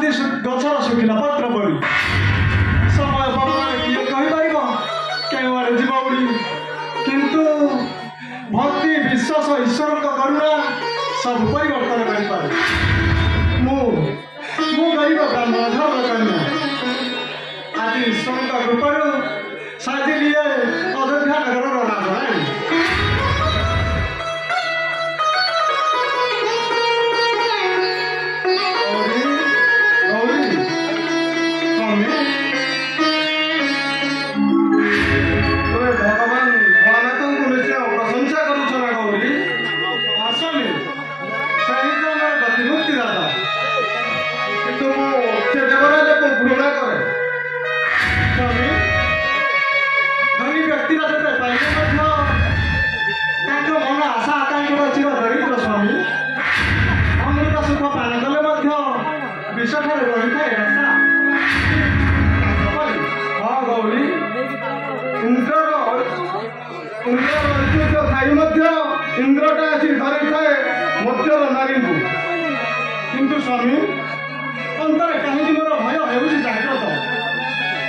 ଯେମିତି ଗଛର ଶୁଖିଲା ପତ୍ର ପରି ସମୟ ବଦଳରେ କିଏ କହିପାରିବ କେଉଁ ଆଡ଼େ ଯିବ ଉଡ଼ି। କିନ୍ତୁ ଭକ୍ତି ବିଶ୍ୱାସ ଈଶ୍ୱରଙ୍କ କରୁଣା ସବୁ ପରିବର୍ତ୍ତନ କରିପାରେ। ମୁଁ ଗରିବ ବ୍ରାହ୍ମଣ କନ୍ୟା ଆଜି ଈଶ୍ୱରଙ୍କ କୃପାରୁ ସାଜିଲି ଅଯୋଧ୍ୟା ନଗରର ରାଜଧାନୀ। इंद्रटा आसी धरी थाए मध्यर नारी किंतु स्वामी अंतर कहीं मोर भय हो जाग्रत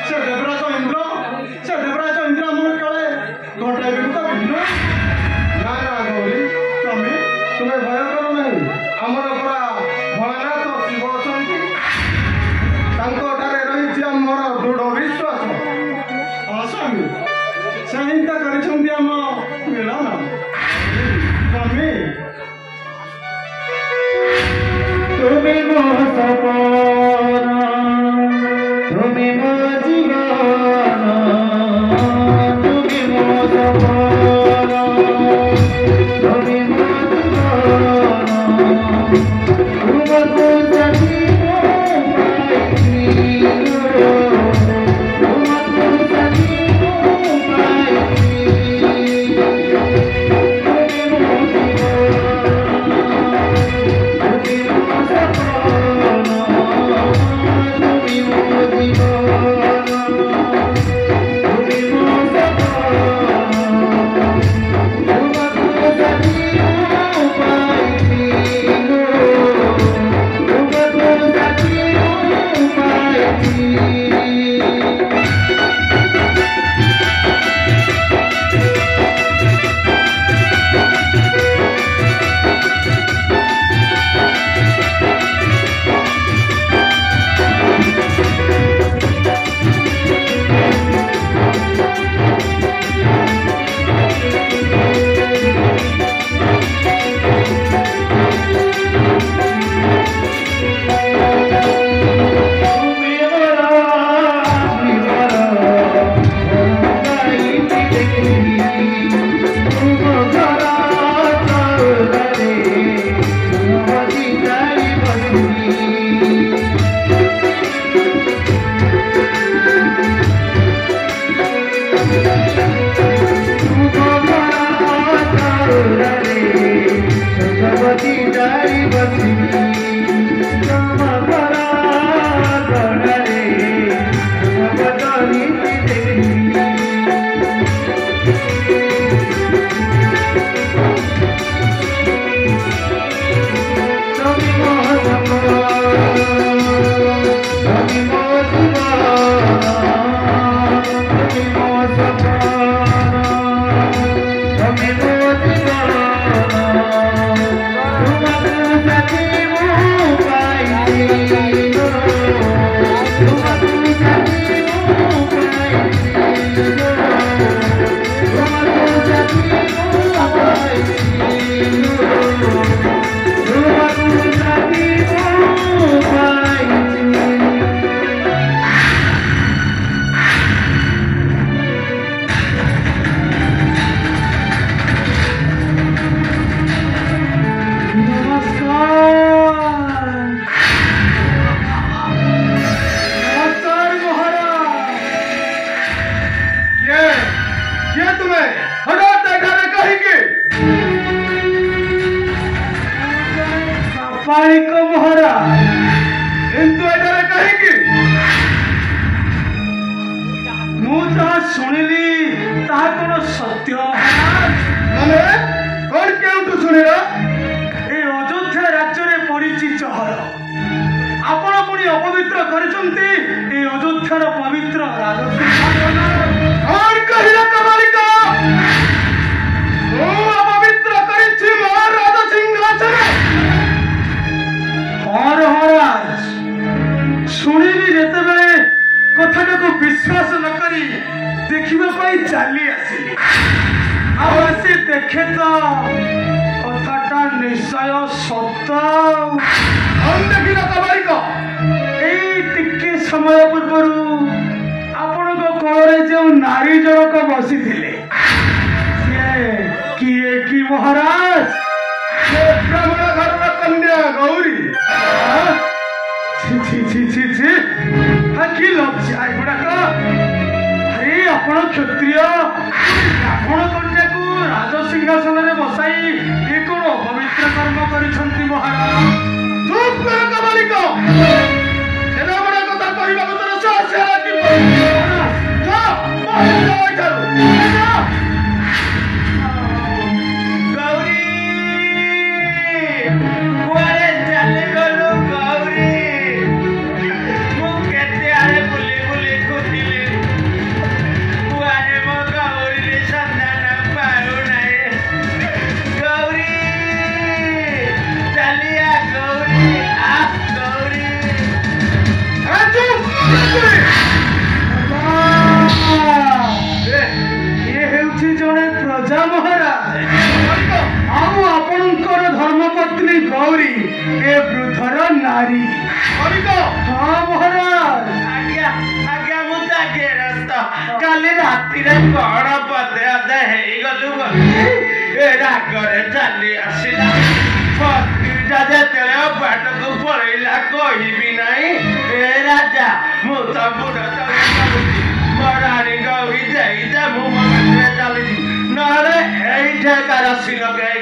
से देवराज इंद्र मोर काले घटे तो विघ्न ना गौरी स्वामी तुम्हें भय कर नहीं आमर परा भोलानाथ शिव अच्छा रही मोर दृढ़ विश्वास। हाँ स्वामी से हिंसा कर मिलन स्वामी तुम्हें मो सपन तुम्हें मो जीवन तुम्हें मो सपन तुम्हें मो जीवन तुमको କରିଛନ୍ତି ଏ ଅଯୋଧ୍ୟାର ପବିତ୍ର ରାଜସିଂହାସନ। କଣ କହିଲ କମାଳିକା? ମୁଁ ଅପବିତ୍ର କରିଛି ମୋ ରାଜସିଂହାସନ। ମହାରାଜ ଶୁଣିଲି ଯେତେବେଳେ କଥାଟାକୁ ବିଶ୍ୱାସ ନ କରି ଦେଖିବା ପାଇଁ ଚାଲି ଆସିଲି। ଆଉ ଆସି ଦେଖେ ତ କଥାଟା ନିଶ୍ଚୟ ସତ। ଦେଖିଲ କମାଳିକ, ଏଇ ଟିକେ ସମୟ ପୂର୍ବରୁ ଆପଣଙ୍କ କୋଳରେ ଯେଉଁ ନାରୀ ଜଣକ ବସିଥିଲେ ସିଏ କିଏ କି ମହାରାଜ? ସେ ବ୍ରାହ୍ମଣ ଘରର କନ୍ୟା ଗୌରୀ। କି ଲଜ୍ଜା ଏଗୁଡାକ! ଆରେ ଆପଣ କ୍ଷତ୍ରିୟ ବ୍ରାହ୍ମଣ କନ୍ୟାକୁ ରାଜସିଂହାସନରେ ବସାଇ ଏ କଣ ଅପବିତ୍ର କର୍ମ କରିଛନ୍ତି ମହାରାଜ? ଚୁପ୍ କର କମାଳିକ! ଏଭଳିଆ କଥା କହିବାକୁ ତୋର ସାହସ ହେଲା କିପରି? ଗୌରୀ, କୁଆଡ଼େ ଚାଲିଗଲୁ ଗୌରୀ? ମୁଁ କେତେ ଆଡ଼େ ବୁଲି ବୁଲି ଖୋଜିଲି, କୁଆଡ଼େ ମୋ ଗୌରୀର ସନ୍ଧାନ ପାଉନାହିଁ। ଗୌରୀ, ଚାଲିଆ ଗୌରୀ, ଆ ଗୌରୀ। ଇଏ ହେଉଛି ଜଣେ ପ୍ରଜା ମହାରାଜ, ଆଉ ଆପଣଙ୍କର ଧର୍ମପତ୍ନୀ ଗୌରୀ ଏ ବୃଦ୍ଧର ନାରୀ। ହଁ ମହାରାଜ। ଆଜ୍ଞା ଆଜ୍ଞା, ମୁଁ ତା ଗେରସ୍ତ। କାଲି ରାତିରେ କଣ ପଦେ ଅଧେ ହେଇଗଲୁ ବୋଲି ଏ ରାଗରେ ଚାଲି ଆସିଲା। ଫକୀରଟା ଯେତେବେଳେ ବାଟକୁ ପଳେଇଲା କହିବି ନାହିଁ। ଏ ରାଜା, ମୁଁ ତ ବୁଢ଼ ତଳେ ଚାଲୁଛି, ମୋ ରାଣୀ ଗୌରୀ ଦେଇଦେ, ମୁଁ ମୋ ବାଟରେ ଚାଲିଛି, ନହେଲେ ଏଇଠି କାରସି ଲଗେଇ